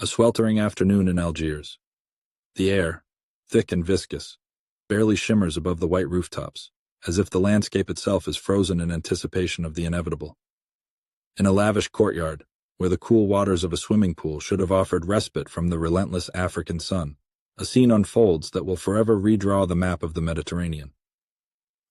A sweltering afternoon in Algiers. The air, thick and viscous, barely shimmers above the white rooftops, as if the landscape itself is frozen in anticipation of the inevitable. In a lavish courtyard, where the cool waters of a swimming pool should have offered respite from the relentless African sun, a scene unfolds that will forever redraw the map of the Mediterranean.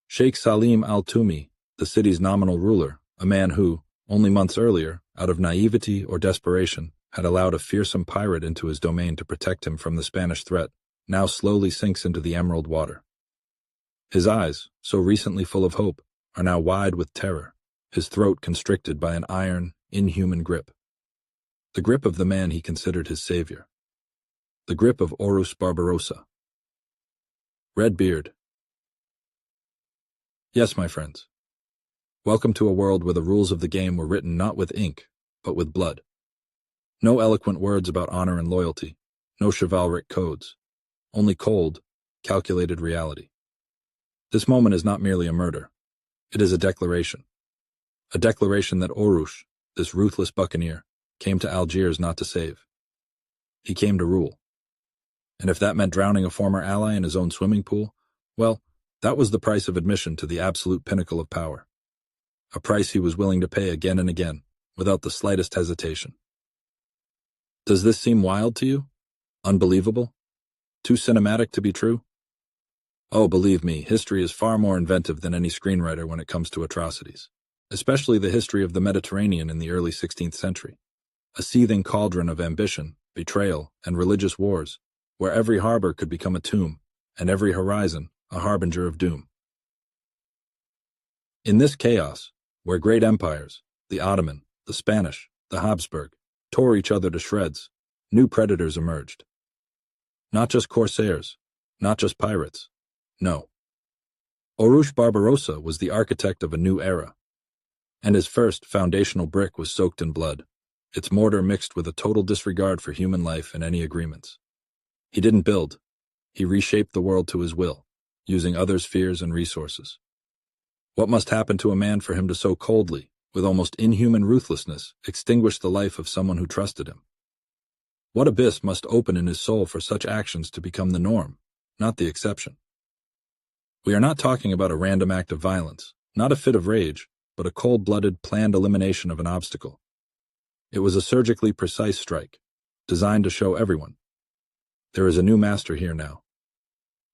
Sheikh Salim al-Tumi, the city's nominal ruler, a man who, only months earlier, out of naivety or desperation, had allowed a fearsome pirate into his domain to protect him from the Spanish threat, now slowly sinks into the emerald water. His eyes, so recently full of hope, are now wide with terror, his throat constricted by an iron, inhuman grip. The grip of the man he considered his savior. The grip of Aruj Barbarossa. Red beard. Yes, my friends. Welcome to a world where the rules of the game were written not with ink, but with blood. No eloquent words about honor and loyalty, no chivalric codes, only cold, calculated reality. This moment is not merely a murder. It is a declaration. A declaration that Aruj, this ruthless buccaneer, came to Algiers not to save. He came to rule. And if that meant drowning a former ally in his own swimming pool, well, that was the price of admission to the absolute pinnacle of power. A price he was willing to pay again and again, without the slightest hesitation. Does this seem wild to you? Unbelievable? Too cinematic to be true? Oh, believe me, history is far more inventive than any screenwriter when it comes to atrocities, especially the history of the Mediterranean in the early 16th century, a seething cauldron of ambition, betrayal, and religious wars, where every harbor could become a tomb, and every horizon a harbinger of doom. In this chaos, where great empires, the Ottoman, the Spanish, the Habsburg, tore each other to shreds, new predators emerged. Not just corsairs, not just pirates, no. Aruj Barbarossa was the architect of a new era, and his first foundational brick was soaked in blood, its mortar mixed with a total disregard for human life and any agreements. He didn't build, he reshaped the world to his will, using others' fears and resources. What must happen to a man for him to so coldly, with almost inhuman ruthlessness, extinguish the life of someone who trusted him? What abyss must open in his soul for such actions to become the norm, not the exception? We are not talking about a random act of violence, not a fit of rage, but a cold-blooded, planned elimination of an obstacle. It was a surgically precise strike, designed to show everyone. There is a new master here now,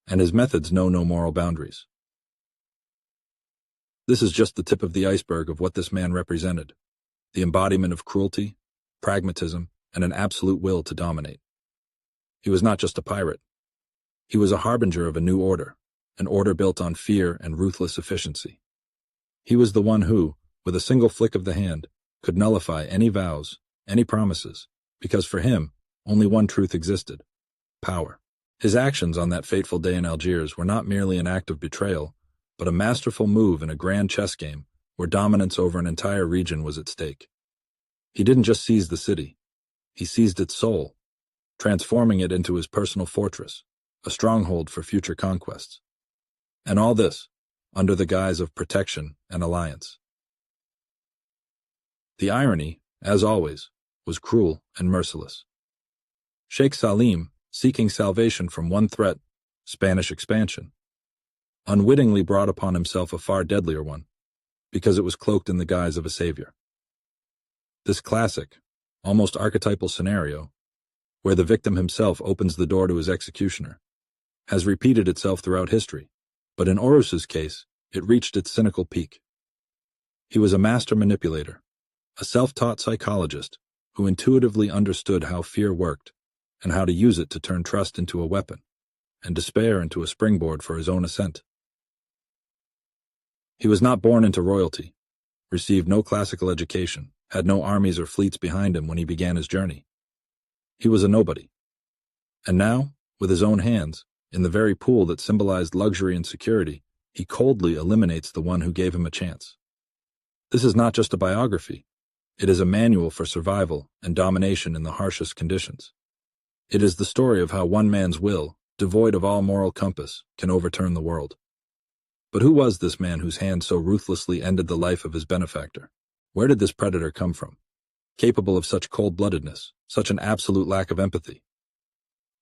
and his methods know no moral boundaries. This is just the tip of the iceberg of what this man represented, the embodiment of cruelty, pragmatism, and an absolute will to dominate. He was not just a pirate. He was a harbinger of a new order, an order built on fear and ruthless efficiency. He was the one who, with a single flick of the hand, could nullify any vows, any promises, because for him, only one truth existed: power. His actions on that fateful day in Algiers were not merely an act of betrayal, but a masterful move in a grand chess game where dominance over an entire region was at stake. He didn't just seize the city, he seized its soul, transforming it into his personal fortress, a stronghold for future conquests. And all this, under the guise of protection and alliance. The irony, as always, was cruel and merciless. Sheikh Salim, seeking salvation from one threat, Spanish expansion, unwittingly brought upon himself a far deadlier one, because it was cloaked in the guise of a savior. This classic, almost archetypal scenario, where the victim himself opens the door to his executioner, has repeated itself throughout history, but in Aruj's case, it reached its cynical peak. He was a master manipulator, a self-taught psychologist who intuitively understood how fear worked and how to use it to turn trust into a weapon and despair into a springboard for his own ascent. He was not born into royalty, received no classical education, had no armies or fleets behind him when he began his journey. He was a nobody. And now, with his own hands, in the very pool that symbolized luxury and security, he coldly eliminates the one who gave him a chance. This is not just a biography. It is a manual for survival and domination in the harshest conditions. It is the story of how one man's will, devoid of all moral compass, can overturn the world. But who was this man whose hand so ruthlessly ended the life of his benefactor? Where did this predator come from, capable of such cold-bloodedness, Such an absolute lack of empathy.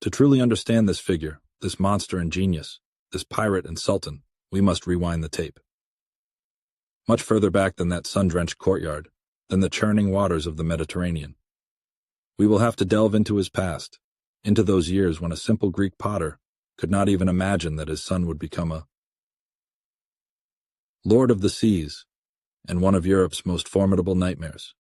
To truly understand this figure, this monster and genius, this pirate and sultan, we must rewind the tape. Much further back than that sun-drenched courtyard, than the churning waters of the Mediterranean. We will have to delve into his past, into those years when a simple Greek potter could not even imagine that his son would become a Lord of the Seas, and one of Europe's most formidable nightmares.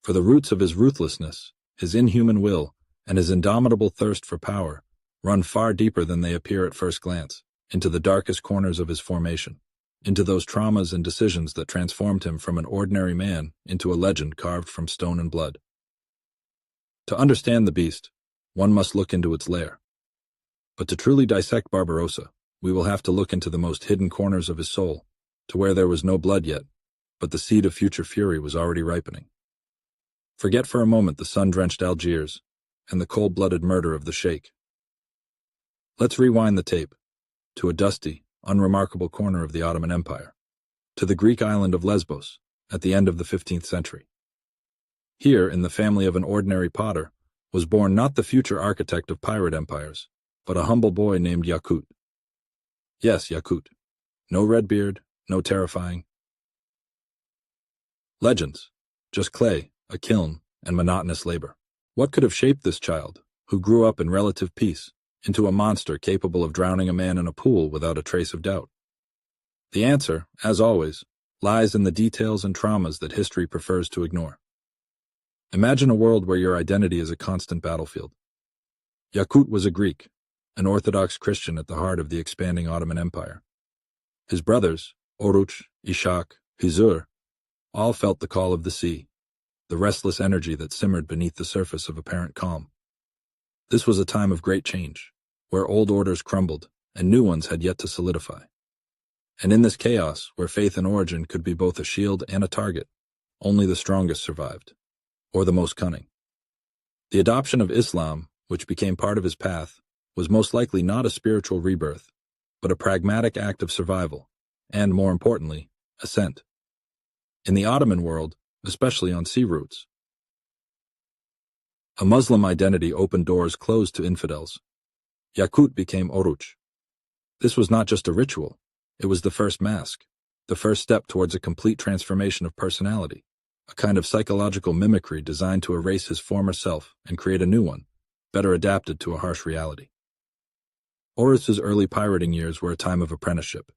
For the roots of his ruthlessness, his inhuman will, and his indomitable thirst for power run far deeper than they appear at first glance, into the darkest corners of his formation, into those traumas and decisions that transformed him from an ordinary man into a legend carved from stone and blood. To understand the beast, one must look into its lair. But to truly dissect Barbarossa, we will have to look into the most hidden corners of his soul, to where there was no blood yet, but the seed of future fury was already ripening. Forget for a moment the sun-drenched Algiers and the cold-blooded murder of the Sheikh. Let's rewind the tape to a dusty, unremarkable corner of the Ottoman Empire, to the Greek island of Lesbos at the end of the 15th century. Here, in the family of an ordinary potter, was born not the future architect of pirate empires, but a humble boy named Yakut. Yes, Yakut. No red beard, no terrifying legends, just clay, a kiln, and monotonous labor. What could have shaped this child, who grew up in relative peace, into a monster capable of drowning a man in a pool without a trace of doubt? The answer, as always, lies in the details and traumas that history prefers to ignore. Imagine a world where your identity is a constant battlefield. Yakut was a Greek, an Orthodox Christian at the heart of the expanding Ottoman Empire. His brothers, Oruç, Ishak, Hizur, all felt the call of the sea, the restless energy that simmered beneath the surface of apparent calm. This was a time of great change, where old orders crumbled and new ones had yet to solidify. And in this chaos, where faith and origin could be both a shield and a target, only the strongest survived, or the most cunning. The adoption of Islam, which became part of his path, was most likely not a spiritual rebirth, but a pragmatic act of survival, and, more importantly, ascent. In the Ottoman world, especially on sea routes, a Muslim identity opened doors closed to infidels. Yakut became Oruç. This was not just a ritual, it was the first mask, the first step towards a complete transformation of personality, a kind of psychological mimicry designed to erase his former self and create a new one, better adapted to a harsh reality. Oruç's early pirating years were a time of apprenticeship.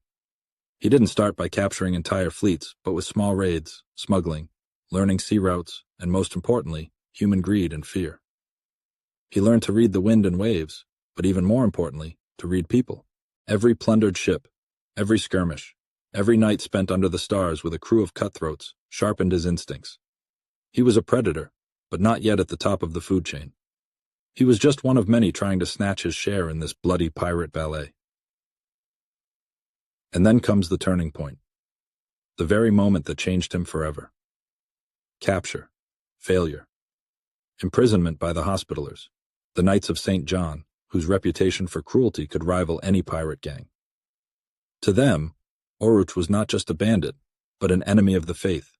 He didn't start by capturing entire fleets, but with small raids, smuggling, learning sea routes, and most importantly, human greed and fear. He learned to read the wind and waves, but even more importantly, to read people. Every plundered ship, every skirmish, every night spent under the stars with a crew of cutthroats sharpened his instincts. He was a predator, but not yet at the top of the food chain. He was just one of many trying to snatch his share in this bloody pirate ballet. And then comes the turning point, the very moment that changed him forever. Capture, failure, imprisonment by the Hospitallers, the Knights of St. John, whose reputation for cruelty could rival any pirate gang. To them, Oruç was not just a bandit, but an enemy of the faith,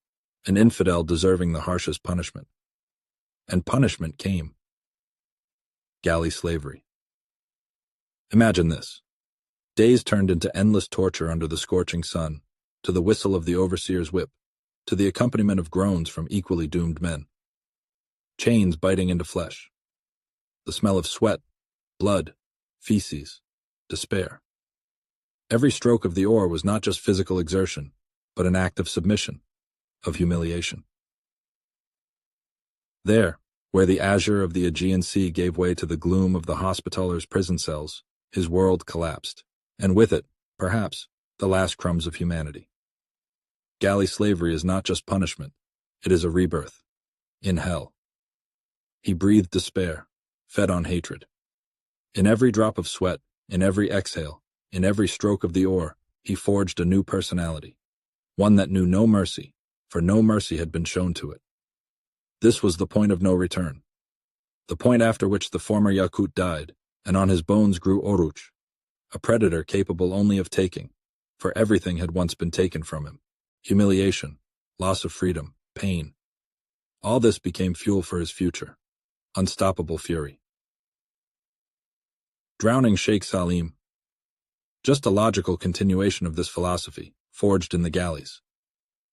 an infidel deserving the harshest punishment. And punishment came. Galley slavery. Imagine this. Days turned into endless torture under the scorching sun, to the whistle of the overseer's whip, to the accompaniment of groans from equally doomed men. Chains biting into flesh. The smell of sweat, blood, feces, despair. Every stroke of the oar was not just physical exertion, but an act of submission, of humiliation. There, where the azure of the Aegean Sea gave way to the gloom of the Hospitallers' prison cells, his world collapsed, and with it, perhaps, the last crumbs of humanity. Galley slavery is not just punishment, it is a rebirth. In hell. He breathed despair, fed on hatred. In every drop of sweat, in every exhale, in every stroke of the oar, he forged a new personality, one that knew no mercy, for no mercy had been shown to it. This was the point of no return, the point after which the former Yakut died, and on his bones grew Oruç, a predator capable only of taking, for everything had once been taken from him. Humiliation, loss of freedom, pain. All this became fuel for his future, unstoppable fury. Drowning Sheikh Salim. Just a logical continuation of this philosophy, forged in the galleys.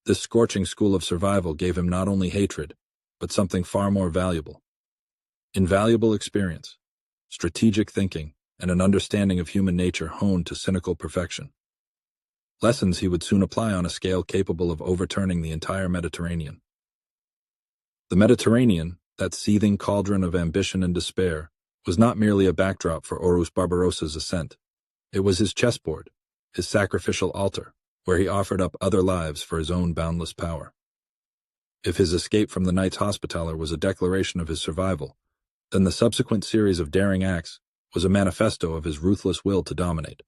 This scorching school of survival gave him not only hatred, but something far more valuable. Invaluable experience, strategic thinking, and an understanding of human nature honed to cynical perfection. Lessons he would soon apply on a scale capable of overturning the entire Mediterranean. The Mediterranean, that seething cauldron of ambition and despair, was not merely a backdrop for Aruj Barbarossa's ascent. It was his chessboard, his sacrificial altar, where he offered up other lives for his own boundless power. If his escape from the Knights Hospitaller was a declaration of his survival, then the subsequent series of daring acts was a manifesto of his ruthless will to dominate.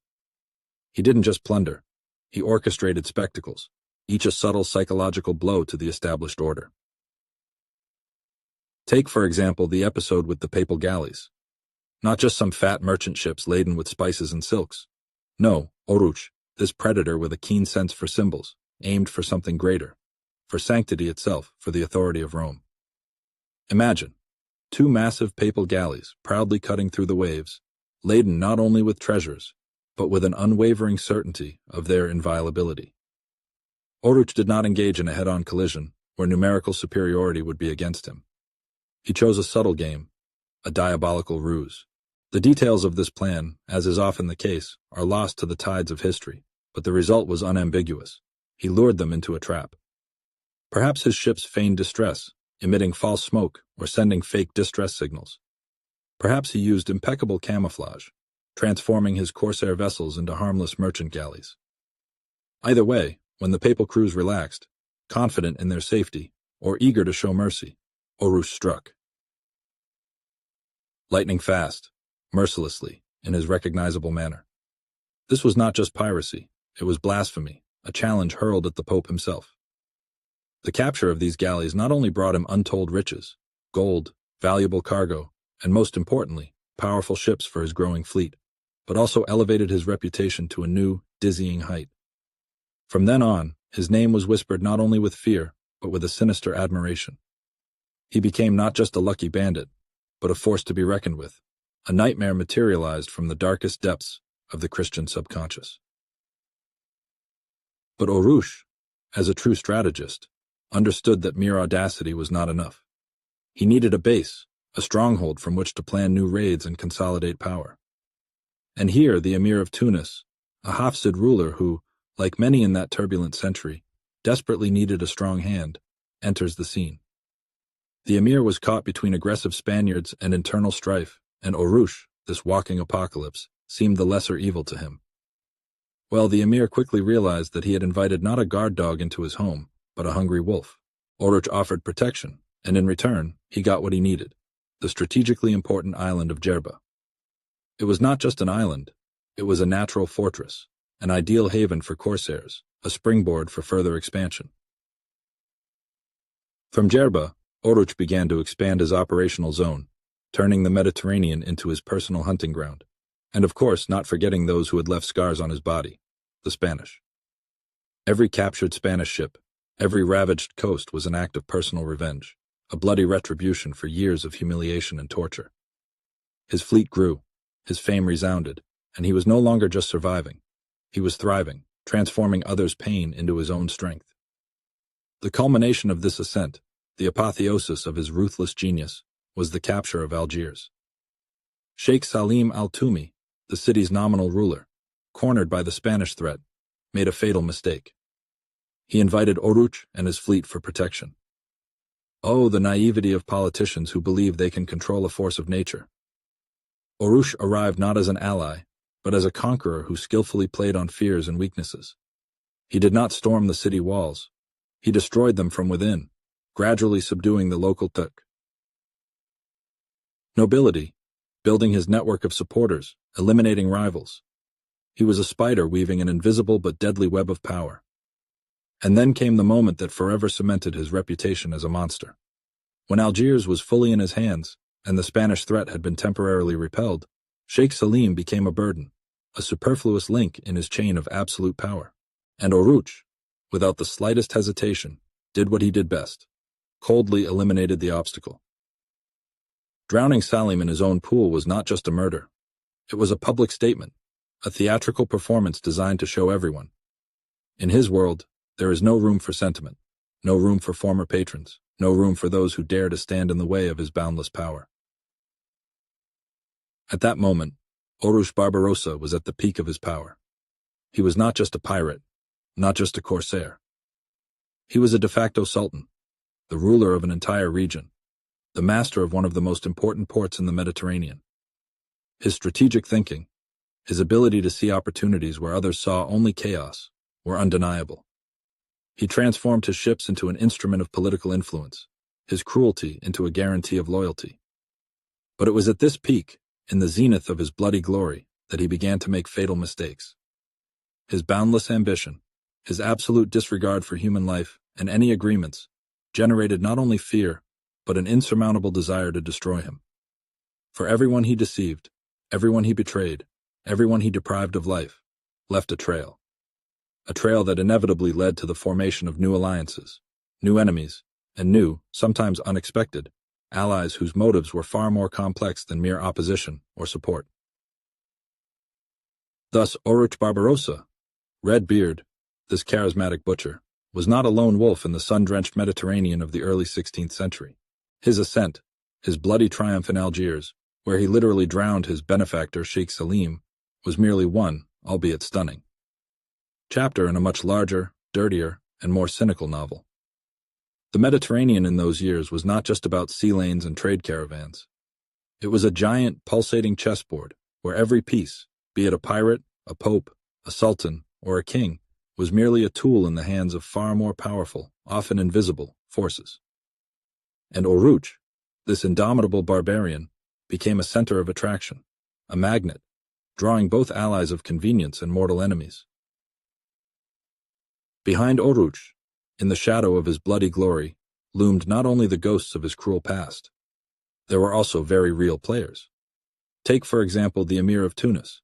He didn't just plunder, he orchestrated spectacles, each a subtle psychological blow to the established order. Take, for example, the episode with the papal galleys. Not just some fat merchant ships laden with spices and silks. No, Aruj, this predator with a keen sense for symbols, aimed for something greater, for sanctity itself, for the authority of Rome. Imagine, two massive papal galleys proudly cutting through the waves, laden not only with treasures, but with an unwavering certainty of their inviolability. Aruj did not engage in a head-on collision where numerical superiority would be against him. He chose a subtle game, a diabolical ruse. The details of this plan, as is often the case, are lost to the tides of history, but the result was unambiguous. He lured them into a trap. Perhaps his ships feigned distress, emitting false smoke or sending fake distress signals. Perhaps he used impeccable camouflage, transforming his corsair vessels into harmless merchant galleys. Either way, when the papal crews relaxed, confident in their safety or eager to show mercy, Aruj struck. Lightning fast, mercilessly, in his recognizable manner. This was not just piracy, it was blasphemy, a challenge hurled at the Pope himself. The capture of these galleys not only brought him untold riches, gold, valuable cargo, and most importantly, powerful ships for his growing fleet, but also elevated his reputation to a new, dizzying height. From then on, his name was whispered not only with fear, but with a sinister admiration. He became not just a lucky bandit, but a force to be reckoned with, a nightmare materialized from the darkest depths of the Christian subconscious. But Aruj, as a true strategist, understood that mere audacity was not enough. He needed a base, a stronghold from which to plan new raids and consolidate power. And here the Emir of Tunis, a Hafsid ruler who, like many in that turbulent century, desperately needed a strong hand, enters the scene. The Emir was caught between aggressive Spaniards and internal strife, and Aruj, this walking apocalypse, seemed the lesser evil to him. Well, the Emir quickly realized that he had invited not a guard dog into his home, but a hungry wolf. Aruj offered protection, and in return, he got what he needed, the strategically important island of Djerba. It was not just an island, it was a natural fortress, an ideal haven for corsairs, a springboard for further expansion. From Djerba, Aruj began to expand his operational zone, turning the Mediterranean into his personal hunting ground, and of course not forgetting those who had left scars on his body, the Spanish. Every captured Spanish ship, every ravaged coast was an act of personal revenge, a bloody retribution for years of humiliation and torture. His fleet grew, his fame resounded, and he was no longer just surviving. He was thriving, transforming others' pain into his own strength. The culmination of this ascent, the apotheosis of his ruthless genius, was the capture of Algiers. Sheikh Salim al-Tumi, the city's nominal ruler, cornered by the Spanish threat, made a fatal mistake. He invited Aruj and his fleet for protection. Oh, the naivety of politicians who believe they can control a force of nature. Aruj arrived not as an ally, but as a conqueror who skillfully played on fears and weaknesses. He did not storm the city walls. He destroyed them from within, gradually subduing the local Turk. Nobility, building his network of supporters, eliminating rivals. He was a spider weaving an invisible but deadly web of power. And then came the moment that forever cemented his reputation as a monster. When Algiers was fully in his hands, and the Spanish threat had been temporarily repelled, Sheikh Salim became a burden, a superfluous link in his chain of absolute power. And Aruj, without the slightest hesitation, did what he did best, coldly eliminated the obstacle. Drowning Salim in his own pool was not just a murder. It was a public statement, a theatrical performance designed to show everyone. In his world, there is no room for sentiment, no room for former patrons, no room for those who dare to stand in the way of his boundless power. At that moment, Aruj Barbarossa was at the peak of his power. He was not just a pirate, not just a corsair. He was a de facto sultan, the ruler of an entire region, the master of one of the most important ports in the Mediterranean. His strategic thinking, his ability to see opportunities where others saw only chaos, were undeniable. He transformed his ships into an instrument of political influence, his cruelty into a guarantee of loyalty. But it was at this peak, in the zenith of his bloody glory, that he began to make fatal mistakes. His boundless ambition, his absolute disregard for human life and any agreements, generated not only fear, but an insurmountable desire to destroy him. For everyone he deceived, everyone he betrayed, everyone he deprived of life, left a trail that inevitably led to the formation of new alliances, new enemies, and new, sometimes unexpected, allies whose motives were far more complex than mere opposition or support. Thus, Aruj Barbarossa, Red Beard, this charismatic butcher, was not a lone wolf in the sun-drenched Mediterranean of the early 16th century. His ascent, his bloody triumph in Algiers, where he literally drowned his benefactor Sheikh Salim, was merely one, albeit stunning, chapter in a much larger, dirtier, and more cynical novel. The Mediterranean in those years was not just about sea lanes and trade caravans. It was a giant, pulsating chessboard where every piece, be it a pirate, a pope, a sultan, or a king, was merely a tool in the hands of far more powerful, often invisible, forces. And Aruj, this indomitable barbarian, became a center of attraction, a magnet, drawing both allies of convenience and mortal enemies. Behind Aruj, in the shadow of his bloody glory, loomed not only the ghosts of his cruel past. There were also very real players. Take, for example, the Emir of Tunis.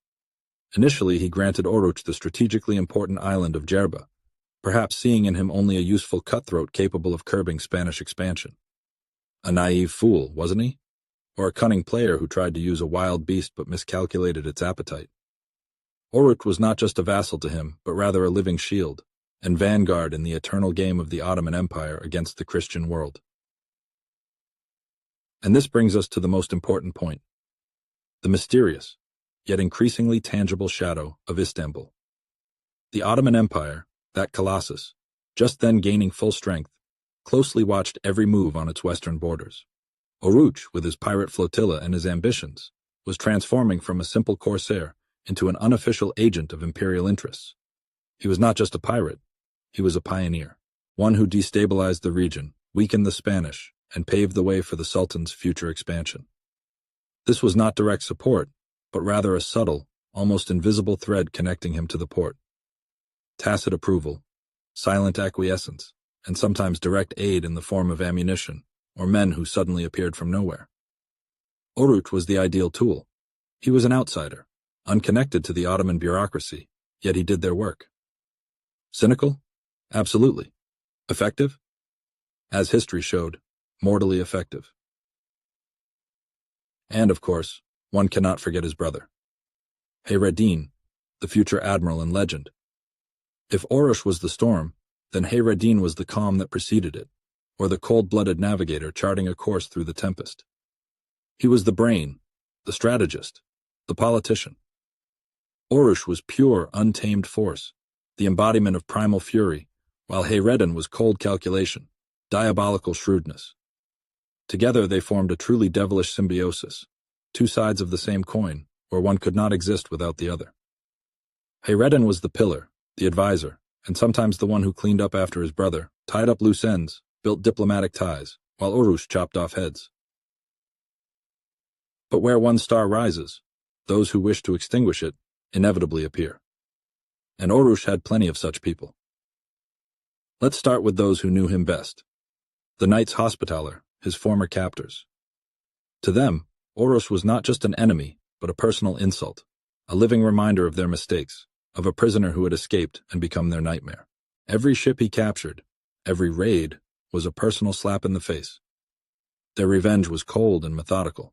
Initially, he granted Aruj the strategically important island of Djerba, perhaps seeing in him only a useful cutthroat capable of curbing Spanish expansion. A naive fool, wasn't he? Or a cunning player who tried to use a wild beast but miscalculated its appetite. Aruj was not just a vassal to him, but rather a living shield, and vanguard in the eternal game of the Ottoman Empire against the Christian world. And this brings us to the most important point: the mysterious, yet increasingly tangible shadow of Istanbul. The Ottoman Empire, that colossus, just then gaining full strength, closely watched every move on its western borders. Aruj, with his pirate flotilla and his ambitions, was transforming from a simple corsair into an unofficial agent of imperial interests. He was not just a pirate, he was a pioneer, one who destabilized the region, weakened the Spanish, and paved the way for the Sultan's future expansion. This was not direct support, but rather a subtle, almost invisible thread connecting him to the port. Tacit approval, silent acquiescence, and sometimes direct aid in the form of ammunition, or men who suddenly appeared from nowhere. Aruj was the ideal tool. He was an outsider, unconnected to the Ottoman bureaucracy, yet he did their work. Cynical? Absolutely. Effective? As history showed, mortally effective. And, of course, one cannot forget his brother, Hayreddin, the future admiral and legend. If Aruj was the storm, then Hayreddin was the calm that preceded it, or the cold-blooded navigator charting a course through the tempest. He was the brain, the strategist, the politician. Aruj was pure, untamed force, the embodiment of primal fury, while Hayreddin was cold calculation, diabolical shrewdness. Together they formed a truly devilish symbiosis, two sides of the same coin, where one could not exist without the other. Hayreddin was the pillar, the advisor, and sometimes the one who cleaned up after his brother, tied up loose ends, built diplomatic ties, while Aruj chopped off heads. But where one star rises, those who wish to extinguish it inevitably appear. And Aruj had plenty of such people. Let's start with those who knew him best. The Knights Hospitaller, his former captors. To them, Aruj was not just an enemy, but a personal insult, a living reminder of their mistakes, of a prisoner who had escaped and become their nightmare. Every ship he captured, every raid, was a personal slap in the face. Their revenge was cold and methodical,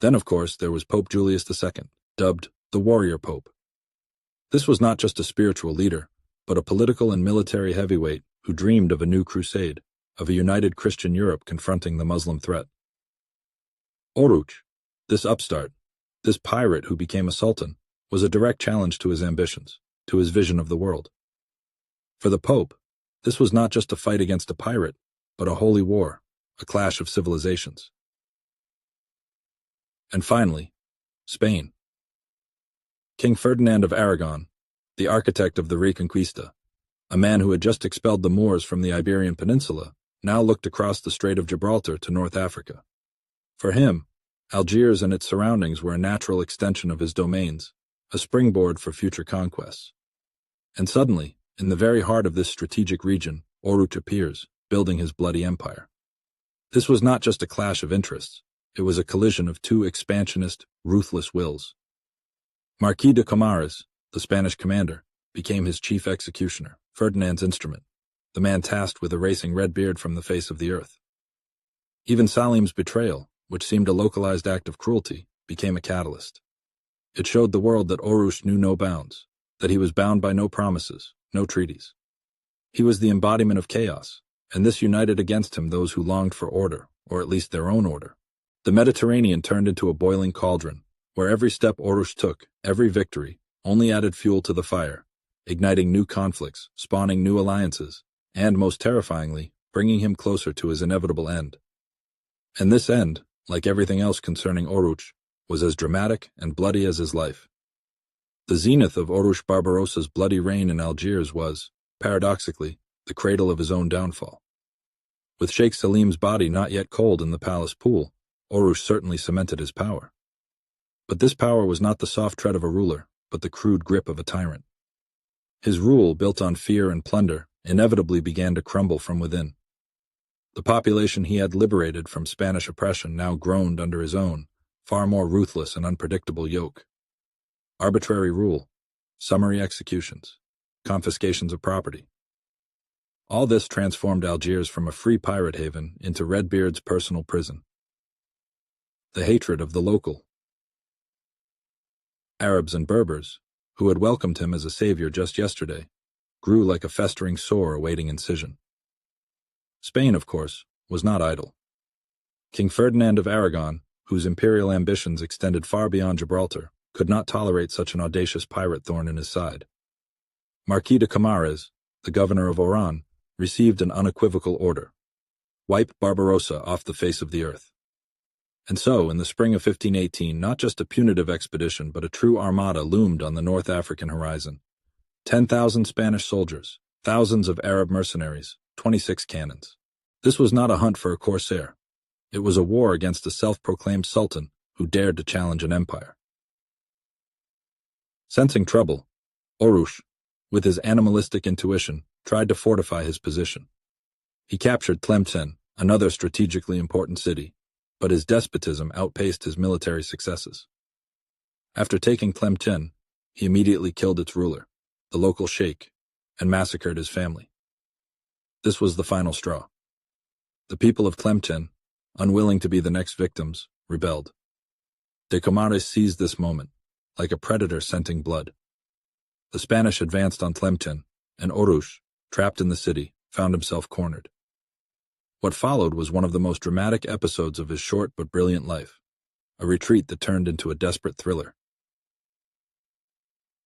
Then, of course, there was Pope Julius II, dubbed the Warrior Pope. This was not just a spiritual leader, but a political and military heavyweight who dreamed of a new crusade, of a united Christian Europe confronting the Muslim threat. Aruj, this upstart, this pirate who became a sultan, was a direct challenge to his ambitions, to his vision of the world. For the Pope, this was not just a fight against a pirate, but a holy war, a clash of civilizations. And finally, Spain. King Ferdinand of Aragon, the architect of the Reconquista, a man who had just expelled the Moors from the Iberian Peninsula, now looked across the Strait of Gibraltar to North Africa. For him, Algiers and its surroundings were a natural extension of his domains, a springboard for future conquests. And suddenly, in the very heart of this strategic region, Aruj appears, building his bloody empire. This was not just a clash of interests, it was a collision of two expansionist, ruthless wills. Marquis de Comares, the Spanish commander, became his chief executioner, Ferdinand's instrument, the man tasked with erasing Redbeard from the face of the earth. Even Salim's betrayal, which seemed a localized act of cruelty, became a catalyst. It showed the world that Aruj knew no bounds, that he was bound by no promises, no treaties. He was the embodiment of chaos, and this united against him those who longed for order, or at least their own order. The Mediterranean turned into a boiling cauldron, where every step Aruj took, every victory, only added fuel to the fire, igniting new conflicts, spawning new alliances, and, most terrifyingly, bringing him closer to his inevitable end. And this end, like everything else concerning Aruj, was as dramatic and bloody as his life. The zenith of Aruj Barbarossa's bloody reign in Algiers was, paradoxically, the cradle of his own downfall. With Sheikh Salim's body not yet cold in the palace pool, Aruj certainly cemented his power. But this power was not the soft tread of a ruler, but the crude grip of a tyrant. His rule, built on fear and plunder, inevitably began to crumble from within. The population he had liberated from Spanish oppression now groaned under his own, far more ruthless and unpredictable yoke. Arbitrary rule, summary executions, confiscations of property. All this transformed Algiers from a free pirate haven into Redbeard's personal prison. The hatred of the local Arabs and Berbers, who had welcomed him as a savior just yesterday, grew like a festering sore awaiting incision. Spain, of course, was not idle. King Ferdinand of Aragon, whose imperial ambitions extended far beyond Gibraltar, could not tolerate such an audacious pirate thorn in his side. Marquis de Comares, the governor of Oran, received an unequivocal order: wipe Barbarossa off the face of the earth. And so, in the spring of 1518, not just a punitive expedition, but a true armada loomed on the North African horizon. 10,000 Spanish soldiers, thousands of Arab mercenaries, 26 cannons. This was not a hunt for a corsair. It was a war against a self-proclaimed sultan who dared to challenge an empire. Sensing trouble, Aruj, with his animalistic intuition, tried to fortify his position. He captured Tlemcen, another strategically important city, but his despotism outpaced his military successes. After taking Tlemcen, he immediately killed its ruler, the local sheikh, and massacred his family. This was the final straw. The people of Tlemcen, unwilling to be the next victims, rebelled. De Comares seized this moment, like a predator scenting blood. The Spanish advanced on Tlemcen, and Aruj, trapped in the city, found himself cornered. What followed was one of the most dramatic episodes of his short but brilliant life, a retreat that turned into a desperate thriller.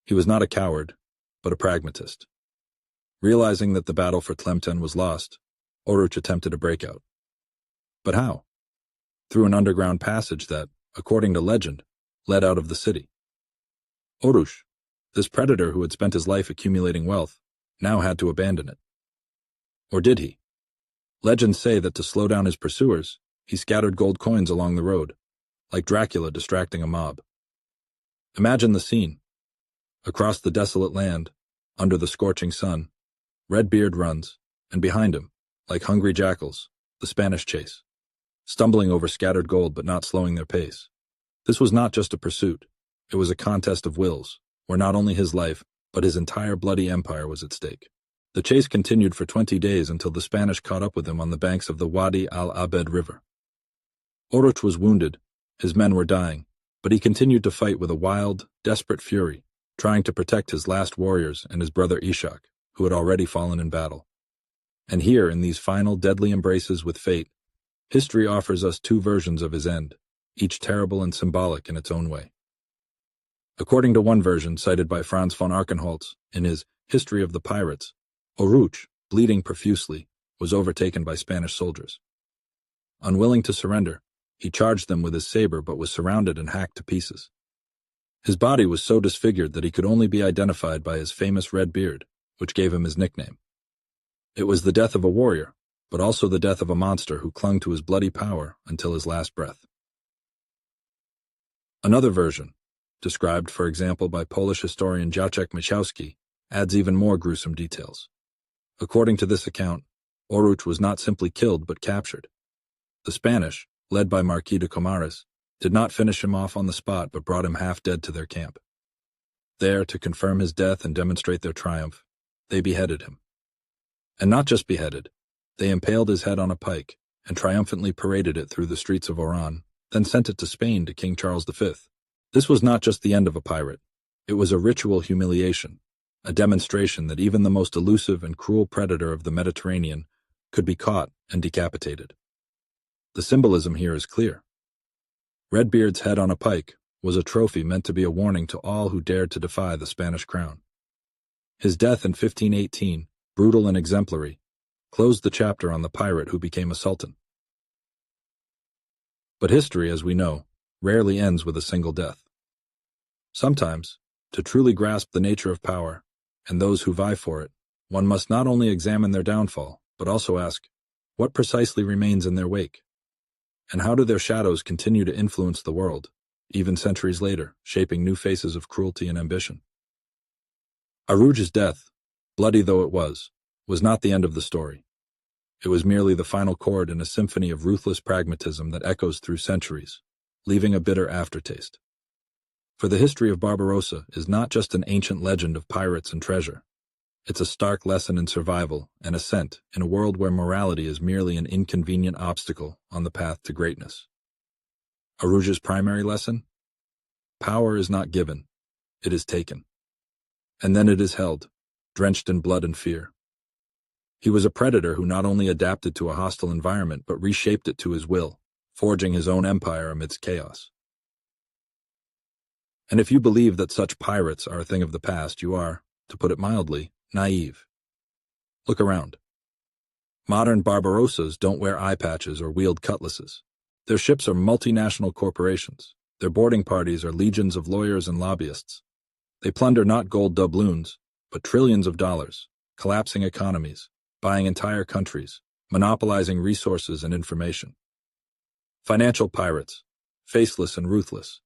He was not a coward, but a pragmatist. Realizing that the battle for Tlemcen was lost, Aruj attempted a breakout. But how? Through an underground passage that, according to legend, led out of the city. Aruj, this predator who had spent his life accumulating wealth, now had to abandon it. Or did he? Legends say that to slow down his pursuers, he scattered gold coins along the road, like Dracula distracting a mob. Imagine the scene. Across the desolate land, under the scorching sun, Redbeard runs, and behind him, like hungry jackals, the Spanish chase, stumbling over scattered gold but not slowing their pace. This was not just a pursuit, it was a contest of wills, where not only his life, but his entire bloody empire was at stake. The chase continued for 20 days until the Spanish caught up with him on the banks of the Wadi al-Abed River. Aruj was wounded, His men were dying, but he continued to fight with a wild, desperate fury, trying to protect his last warriors and his brother Ishak, who had already fallen in battle. And here, in these final deadly embraces with fate, history offers us two versions of his end, each terrible and symbolic in its own way. According to one version cited by Franz von Archenholz in his History of the Pirates, Aruj, bleeding profusely, was overtaken by Spanish soldiers. Unwilling to surrender, he charged them with his saber but was surrounded and hacked to pieces. His body was so disfigured that he could only be identified by his famous red beard, which gave him his nickname. It was the death of a warrior, but also the death of a monster who clung to his bloody power until his last breath. Another version, described, for example, by Polish historian Jacek Michałowski, adds even more gruesome details. According to this account, Aruj was not simply killed but captured. The Spanish, led by Marquis de Comares, did not finish him off on the spot but brought him half dead to their camp. There, to confirm his death and demonstrate their triumph, they beheaded him. And not just beheaded, they impaled his head on a pike and triumphantly paraded it through the streets of Oran, then sent it to Spain to King Charles V. This was not just the end of a pirate. It was a ritual humiliation, a demonstration that even the most elusive and cruel predator of the Mediterranean could be caught and decapitated. The symbolism here is clear. Redbeard's head on a pike was a trophy meant to be a warning to all who dared to defy the Spanish crown. His death in 1518, brutal and exemplary, closed the chapter on the pirate who became a sultan. But history, as we know, rarely ends with a single death. Sometimes, to truly grasp the nature of power, and those who vie for it, one must not only examine their downfall, but also ask, what precisely remains in their wake? And how do their shadows continue to influence the world, even centuries later, shaping new faces of cruelty and ambition? Aruj's death, bloody though it was not the end of the story. It was merely the final chord in a symphony of ruthless pragmatism that echoes through centuries, leaving a bitter aftertaste. For the history of Barbarossa is not just an ancient legend of pirates and treasure. It's a stark lesson in survival and ascent in a world where morality is merely an inconvenient obstacle on the path to greatness. Aruj's primary lesson? Power is not given, it is taken. And then it is held, drenched in blood and fear. He was a predator who not only adapted to a hostile environment but reshaped it to his will, forging his own empire amidst chaos. And if you believe that such pirates are a thing of the past, you are, to put it mildly, naive. Look around. Modern Barbarossas don't wear eye patches or wield cutlasses. Their ships are multinational corporations. Their boarding parties are legions of lawyers and lobbyists. They plunder not gold doubloons, but trillions of dollars, collapsing economies, buying entire countries, monopolizing resources and information. Financial pirates, faceless and ruthless,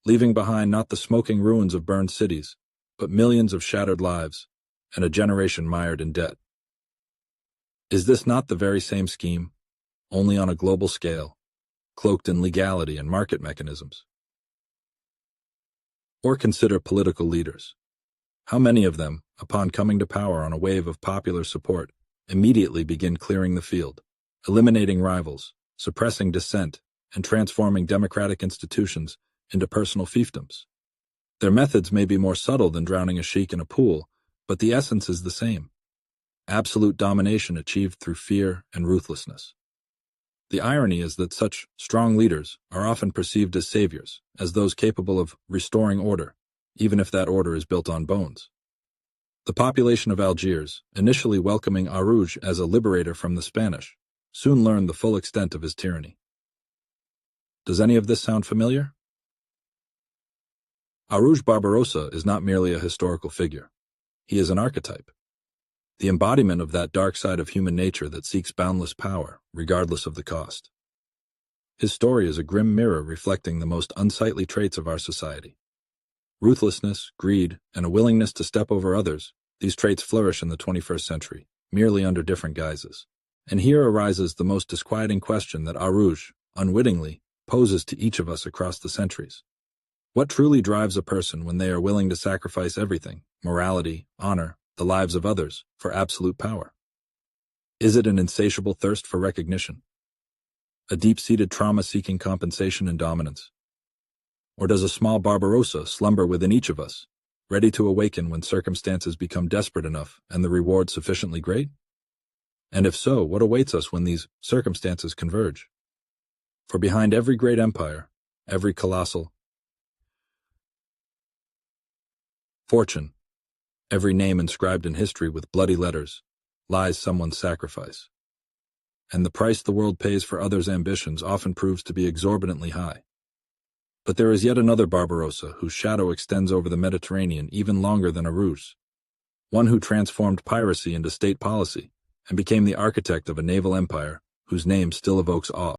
leaving behind not the smoking ruins of burned cities, but millions of shattered lives and a generation mired in debt. Is this not the very same scheme, only on a global scale, cloaked in legality and market mechanisms? Or consider political leaders. How many of them, upon coming to power on a wave of popular support, immediately begin clearing the field, eliminating rivals, suppressing dissent, and transforming democratic institutions into personal fiefdoms? Their methods may be more subtle than drowning a sheik in a pool, but the essence is the same. Absolute domination achieved through fear and ruthlessness. The irony is that such strong leaders are often perceived as saviors, as those capable of restoring order, even if that order is built on bones. The population of Algiers, initially welcoming Aruj as a liberator from the Spanish, soon learned the full extent of his tyranny. Does any of this sound familiar? Aruj Barbarossa is not merely a historical figure. He is an archetype, the embodiment of that dark side of human nature that seeks boundless power, regardless of the cost. His story is a grim mirror reflecting the most unsightly traits of our society. Ruthlessness, greed, and a willingness to step over others, these traits flourish in the 21st century, merely under different guises. And here arises the most disquieting question that Aruj, unwittingly, poses to each of us across the centuries. What truly drives a person when they are willing to sacrifice everything, morality, honor, the lives of others, for absolute power? Is it an insatiable thirst for recognition? A deep-seated trauma seeking compensation and dominance, Or does a small Barbarossa slumber within each of us, ready to awaken when circumstances become desperate enough and the reward sufficiently great? And if so, what awaits us when these circumstances converge? For behind every great empire, every colossal fortune, every name inscribed in history with bloody letters, lies someone's sacrifice. And the price the world pays for others' ambitions often proves to be exorbitantly high. But there is yet another Barbarossa whose shadow extends over the Mediterranean even longer than Aruj, one who transformed piracy into state policy and became the architect of a naval empire whose name still evokes awe.